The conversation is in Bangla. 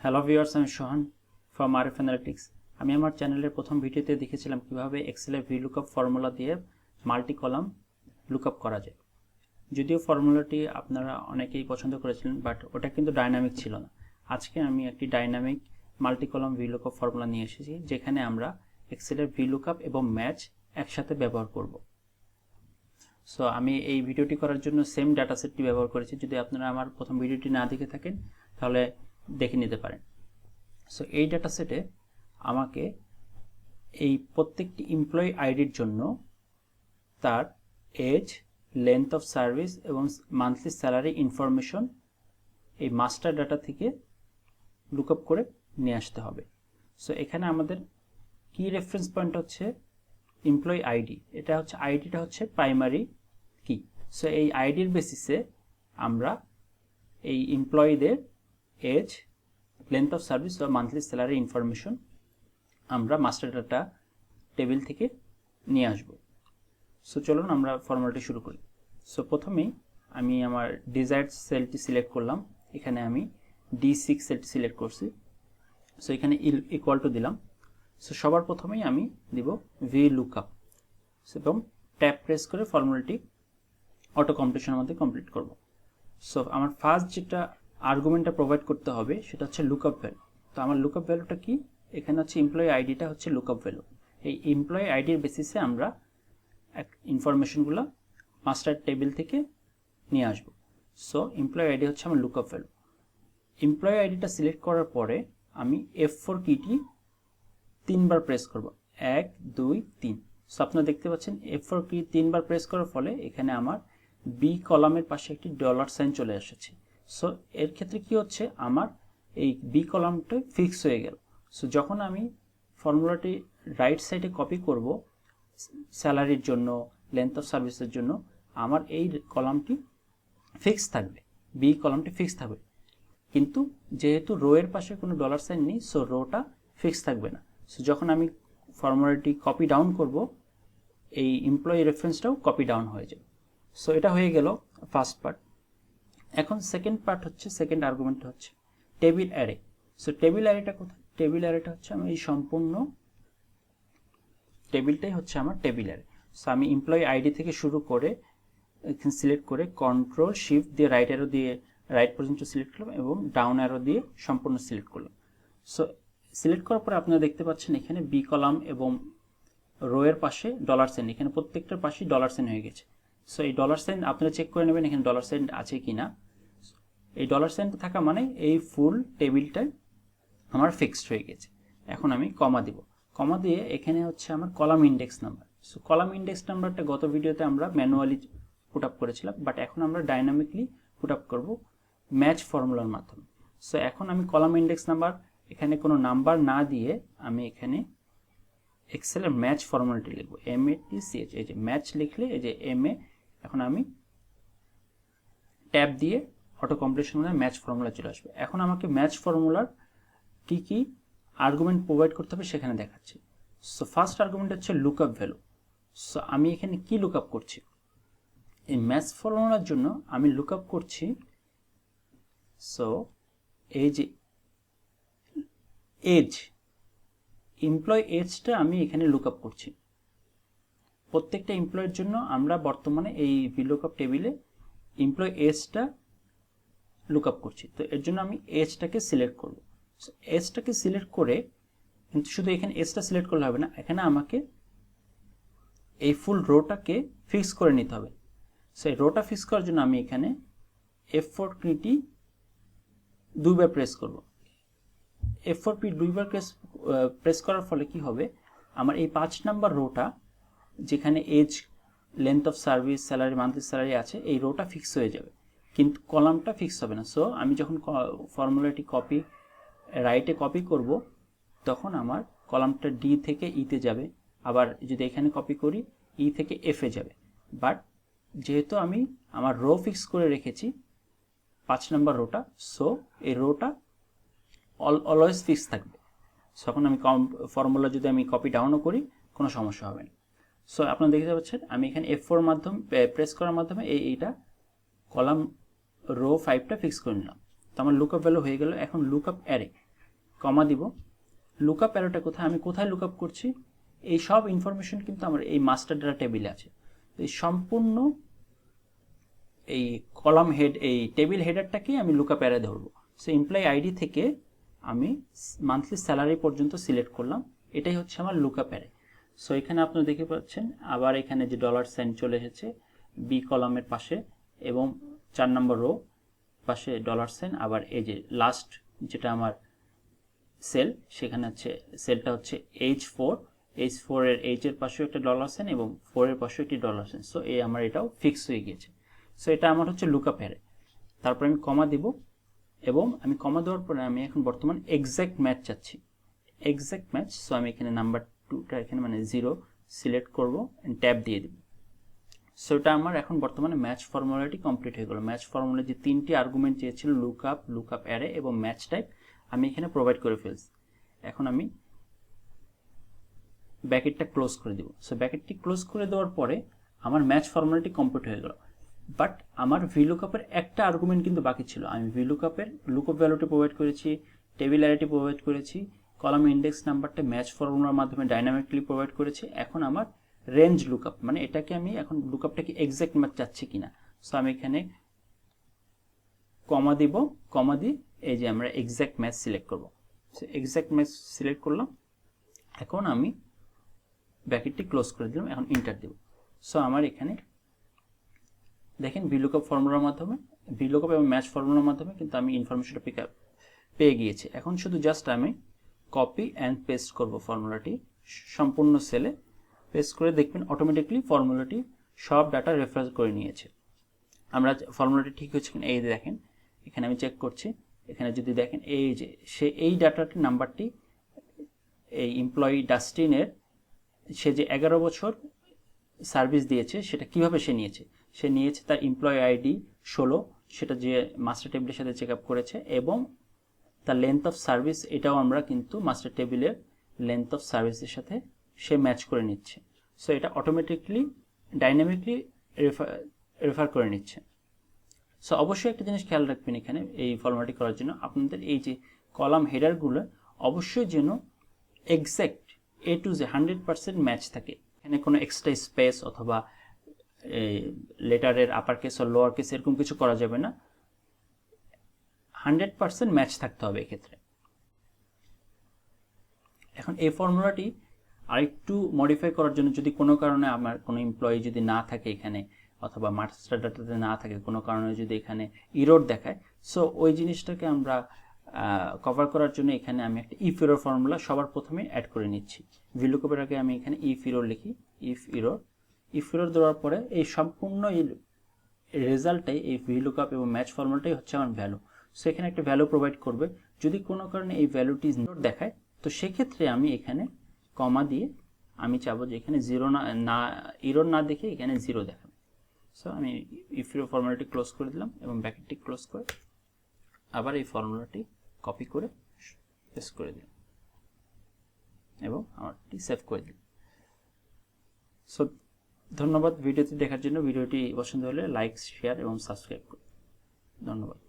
হ্যালো ভিউয়ার্স, আমি সোহান ফ্রম আরএফ অ্যানালিটিক্স। আমি আমার চ্যানেলের প্রথম ভিডিওতে দেখেছিলাম কিভাবে এক্সেলের ভিলুকআপ ফর্মুলা দিয়ে মাল্টি কলাম লুকআপ করা যায়। যদিও ফর্মুলাটি আপনারা অনেকেই পছন্দ করেছিলেন, বাট ওটা কিন্তু ডাইনামিক ছিল না। আজকে আমি একটি dynamic multi column VLOOKUP formula নিয়ে এসেছি, যেখানে আমরা এক্সেলের ভিলুকআপ এবং ম্যাচ একসাথে ব্যবহার করব। সো আমি এই ভিডিওটি করার জন্য সেম ডাটাসেটটি ব্যবহার করেছি। যদি আপনারা আমার প্রথম ভিডিওটি না দেখে থাকেন তাহলে দেখে নিতে পারেন। সো এই ডাটা সেটে আমাকে এই প্রত্যেকটি এমপ্লয়ি আইডির জন্য তার এজ, লেন্থ অফ সার্ভিস এবং মান্থলি স্যালারি ইনফরমেশন এই মাস্টার ডাটা থেকে লুকআপ করে নিয়ে আসতে হবে। সো এখানে আমাদের কি রেফারেন্স পয়েন্ট হচ্ছে এমপ্লয়ি আইডি। এটা হচ্ছে আইডিটা হচ্ছে প্রাইমারি কি। সো এই আইডির বেসিসে আমরা এই এমপ্লয়ীদের এজ, লেন্থ অফ সার্ভিস বা মান্থলি স্যালারি ইনফরমেশন আমরা মাস্টার ডাটা টেবিল থেকে নিয়ে আসব। সো চলুন আমরা ফর্মুলাটি শুরু করি। সো প্রথমেই আমি আমার ডিজায়ার্ড সেলটি সিলেক্ট করলাম। এখানে আমি D6 সেলটি সিলেক্ট করছি। সো এখানে ইকুয়াল টু দিলাম। সো সবার প্রথমেই আমি দিব VLOOKUP এবং ট্যাব প্রেস করে ফর্মুলাটি অটো কমপ্লিশনের মধ্যে কমপ্লিট করব। সো আমার ফার্স্ট যেটা আর্গুমেন্টটা প্রোভাইড করতে হবে সেটা হচ্ছে লুকআপ ভ্যালু। তো আমার লুকআপ ভ্যালুটা কি? এখানে হচ্ছে এমপ্লয়ি আইডিটা হচ্ছে লুকআপ ভ্যালু। এই এমপ্লয়ি আইডির বেসিসে আমরা ইনফরমেশনগুলো মাস্টার টেবিল থেকে নিয়ে আসব। সো এমপ্লয়ি আইডি হচ্ছে আমার লুকআপ ভ্যালু। এমপ্লয়ি আইডিটা সিলেক্ট করার পরে আমি F4 কিটি 3বার প্রেস করব। 1 2 3। সো আপনারা দেখতে পাচ্ছেন F4 কি 3বার প্রেস করার ফলে এখানে আমার বি কলামের পাশে একটি ডলার সাইন চলে এসেছে। সো এর ক্ষেত্রে কি হচ্ছে, আমার এই বি কলামটা ফিক্স হয়ে গেল। সো যখন আমি ফর্মুলাটি রাইট সাইডে কপি করব স্যালারির জন্য, লেন্থ অফ সার্ভিসের জন্য, আমার এই কলামটি ফিক্স থাকবে, বি কলামটি ফিক্স থাকবে। কিন্তু যেহেতু রো এর পাশে কোনো ডলার সাইন নেই, সো রোটা ফিক্স থাকবে না। সো যখন আমি ফর্মুলাটি কপি ডাউন করব, এই এমপ্লয়ি রেফারেন্সটাও কপি ডাউন হয়ে যাবে। সো এটা হয়ে গেল ফার্স্ট পার্ট। এখন সেকেন্ড পার্ট হচ্ছে, সেকেন্ড আর্গুমেন্ট হচ্ছে টেবিল অ্যারে। সো টেবিল অ্যারেটা কোথায়? টেবিল অ্যারেটা হচ্ছে আমি এই সম্পূর্ণ টেবিলটাই হচ্ছে আমার টেবিল অ্যারে। সো আমি এমপ্লয়ি আইডি থেকে শুরু করে এখানে সিলেক্ট করে কন্ট্রোল শিফট দিয়ে রাইট অ্যারো দিয়ে রাইট পর্যন্ত সিলেক্ট করলাম এবং ডাউন অ্যারো দিয়ে সম্পূর্ণ সিলেক্ট করলাম। সো সিলেক্ট করার পরে আপনারা দেখতে পাচ্ছেন এখানে বি কলাম এবং রো এর পাশে ডলার সাইন, এখানে প্রত্যেকটার পাশেই ডলার সাইন হয়ে গেছে। সো এই ডলার সাইন আপনারা চেক করে নেবেন এখানে ডলার সাইন আছে কিনা। এই ডলার সাইনটা থাকা মানে এই ফুল টেবিলটাই আমার ফিক্সড হয়ে গেছে। এখন আমি কমা দিব। কমা দিয়ে এখানে হচ্ছে আমার column index number. So column index নাম্বারটা গত ভিডিওতে আমরা ম্যানুয়ালি পুট আপ করেছিলাম, বাট এখন আমরা ডাইনামিকলি পুট আপ করব ম্যাচ ফর্মুলার মাধ্যমে। সো এখন আমি কলাম ইন্ডেক্স নাম্বার এখানে কোনো নাম্বার না দিয়ে আমি এখানে এক্সেলের ম্যাচ ফর্মুলাটি লিখব, MATCH। এই যে ম্যাচ লিখলে এই যে MA, এখন আমি ট্যাব দিয়ে অটো কমপ্লিশন মানে ম্যাচ ফর্মুলা চলে আসবে। এখন আমাকে ম্যাচ ফর্মুলার কি কি আর্গুমেন্ট প্রোভাইড করতে হবে সেখানে দেখাচ্ছি। সো ফার্স্ট আর্গুমেন্ট হচ্ছে লুকআপ ভ্যালু। সো আমি এখানে কি লুকআপ করছি? এই ম্যাচ ফর্মুলার জন্য আমি লুকআপ করছি, সো এই যে এজ, এমপ্লয়ি এজটা আমি এখানে লুকআপ করছি। প্রত্যেকটা এমপ্লয়ের জন্য আমরা বর্তমানে এই VLOOKUP টেবিলে এমপ্লয়ি এজটা লুকআপ করছি। তো এর জন্য আমি এজটাকে সিলেক্ট করব। এজটাকে সিলেক্ট করে, কিন্তু শুধু এখানে এজটা সিলেক্ট করলে হবে না, এখানে আমাকে এই ফুল রোটাকে ফিক্স করে নিতে হবে। সো এই রোটা ফিক্স করার জন্য আমি এখানে F4 কিটি 2বার প্রেস করব। F4 কি 2বার প্রেস করার ফলে কি হবে, আমার এই 5 নাম্বার রোটা যেখানে age, length of service, salary, monthly salary আছে, এই রোটা ফিক্স হয়ে যাবে, কিন্তু কলামটা ফিক্স হবে না। সো আমি যখন ফর্মুলাটি কপি রাইটে কপি করব তখন আমার কলামটা ডি থেকে ইতে যাবে, আবার যদি এখানে কপি করি ই থেকে এফে যাবে। বাট যেহেতু আমি আমার রো ফিক্স করে রেখেছি 5 নাম্বার রোটা, সো এই রোটা অলওয়েজ ফিক্স থাকবে। তখন আমি ফর্মুলা যদি আমি কপি ডাউনও করি কোনো সমস্যা হবে না। সো আপনারা দেখতে পাচ্ছেন আমি এখানে F4 মাধ্যমে প্রেস করার মাধ্যমে এইটা কলাম রো 5টা ফিক্স করে নিলাম। তো আমার লুকআপ ভ্যালু হয়ে গেল। এখন লুকআপ অ্যারে, কমা দিব। লুকআপ অ্যারোটা কোথায়, আমি কোথায় লুকআপ করছি, এই সব ইনফরমেশন কিন্তু আমার এই মাস্টার ডেটা টেবিলে আছে। এই সম্পূর্ণ এই কলাম হেড, এই টেবিল হেডারটাকেই আমি লুকআপ অ্যারে ধরবো। সো এমপ্লয়ি আইডি থেকে আমি মান্থলি স্যালারি পর্যন্ত সিলেক্ট করলাম, এটাই হচ্ছে আমার লুকআপ অ্যারে। সো এখানে আপনারা দেখতে পাচ্ছেন আবার এখানে যে ডলার সাইন চলে এসেছে বি কলামের পাশে, এবং 4 নম্বর রো পাশে ডলার সাইন, আবার এই যে লাস্ট যেটা আমার সেল, সেখানে হচ্ছে সেলটা হচ্ছে H4, H4 এর H এর পাশেও একটা ডলার সাইন এবং 4 এর পাশেও একটি ডলার সাইন। সো এই আমার এটাও ফিক্স হয়ে গিয়েছে। সো এটা আমার হচ্ছে লুকআপ অ্যারে। তারপর আমি কমা দিব, এবং আমি কমা দেওয়ার পরে আমি এখন বর্তমান এক্স্যাক্ট ম্যাচ চাচ্ছি, এক্স্যাক্ট ম্যাচ। সো আমি এখানে নাম্বার 2টা এখানে মানে 0 সিলেক্ট করব, ট্যাব দিয়ে দিব। সো এটা আমার এখন বর্তমানে ম্যাচ ফর্মুলাটি কমপ্লিট হয়ে গেল। ম্যাচ ফর্মুলা যে 3টি আর্গুমেন্ট চেয়েছিল লুকআপ, লুকআপ অ্যারে এবং ম্যাচ টাইপ, আমি এখানে প্রোভাইড করে ফেলছি। এখন আমি ব্র্যাকেটটা ক্লোজ করে দিব। সো ব্র্যাকেটটি ক্লোজ করে দেওয়ার পরে আমার ম্যাচ ফর্মুলাটি কমপ্লিট হয়ে গেল। বাট আমার ভিলুকআপের একটা আর্গুমেন্ট কিন্তু বাকি ছিল। আমি ভিলুকআপের লুকআপ ভ্যালুটি প্রোভাইড করেছি, টেবিল অ্যারেটি প্রোভাইড করেছি, কলাম ইন্ডেক্স নাম্বারটা ম্যাচ ফর্মুলার মাধ্যমে ডাইনামিকলি প্রোভাইড করেছি। এখন আমার রেঞ্জ লুকআপ, মানে এটাকে আমি এখন লুকআপটাকে এক্স্যাক্ট ম্যাচ চাচ্ছি কিনা। সো আমি এখানে কমা দিব, কমা দিয়ে এই যে আমরা এক্স্যাক্ট ম্যাচ সিলেক্ট করব। সো এক্স্যাক্ট ম্যাচ সিলেক্ট করলাম। এখন আমি ব্র্যাকেটটি ক্লোজ করে দিলাম, এখন এন্টার দেব। সো আমার এখানে দেখেন ভিলুকআপ ফর্মুলার মাধ্যমে, ভিলুকআপ এবং ম্যাচ ফর্মুলার মাধ্যমে কিন্তু আমি ইনফরমেশনটা পেয়ে গিয়েছি। এখন শুধু জাস্ট আমি কপি অ্যান্ড পেস্ট করব ফর্মুলাটি সম্পূর্ণ সেলে, পেস্ট করে দেখবেন অটোমেটিকলি ফর্মুলাটি সব ডাটা রেফার করে নিয়েছে। আমরা ফর্মুলাটি ঠিক হচ্ছে কিনা এই দেখেন, এখানে আমি চেক করছি। এখানে যদি দেখেন এই যে সে এই ডাটাটির নাম্বারটি এই এমপ্লয়ি ডাস্টিনের, সে যে 11 বছর সার্ভিস দিয়েছে সেটা কিভাবে সে নিয়েছে তার এমপ্লয়ি আইডি 16, সেটা যে মাস্টার টেবিলের সাথে চেক আপ করেছে, এবং তার লেন্থ অফ সার্ভিস, এটাও আমরা কিন্তু মাস্টার টেবিলের লেন্থ অফ সার্ভিসের সাথে সে ম্যাচ করে নিচ্ছে। সো এটা অটোমেটিকলি ডাইনামিকলি রেফার করে নিচ্ছে। সো অবশ্যই একটা জিনিস খেয়াল রাখবেন এখানে এই ফর্মুলাটি করার জন্য, আপনাদের এই যে কলাম হেডারগুলো অবশ্যই যেন exact A to Z 100% match থাকে। এখানে কোনো এক্সট্রা স্পেস অথবা লেটারের আপার কেস ও লোয়ার কেস এরকম কিছু করা যাবে না, 100% ম্যাচ থাকতে হবে এক্ষেত্রে। এখন এই ফর্মুলাটি আরেকটু মডিফাই করার জন্য, যদি কোনো কারণে আমার কোনো এমপ্লয়ি যদি না থাকে এখানে, অথবা মাস্টার ডাটাতে না থাকে, কোনো কারণে যদি এখানে ইরর দেখায়, সো ওই জিনিসটাকে আমরা কভার করার জন্য এখানে আমি একটা ইফ ইরর ফর্মুলা সবার প্রথমে অ্যাড করে নিচ্ছি। ভিলুকআপের আগে আমি এখানে ইফ ইরর লিখি, ইফ ইরর দেওয়ার পরে এই সম্পূর্ণ এই রেজাল্টটাই, এই ভিলুকআপ এবং ম্যাচ ফর্মুলাটাই হচ্ছে আমার ভ্যালু। সো এখানে একটা ভ্যালু প্রোভাইড করবে। যদি কোনো কারণে এই ভ্যালুটি ইরর দেখায়, তো সেক্ষেত্রে আমি এখানে কমা দিয়ে আমি চাবো যে এখানে ইরর না দেখে এখানে 0 দেখাবে। সো আমি ইফ ইরর ফর্মুলাটি ক্লোজ করে দিলাম এবং ব্র্যাকেটটি ক্লোজ করে আবার এই ফর্মুলাটি কপি করে পেস্ট করে দিলাম এবং আমারটি সেভ করে দিলাম। সো ধন্যবাদ ভিডিওটি দেখার জন্য। ভিডিওটি পছন্দ হলে লাইক, শেয়ার এবং সাবস্ক্রাইব করুন। ধন্যবাদ।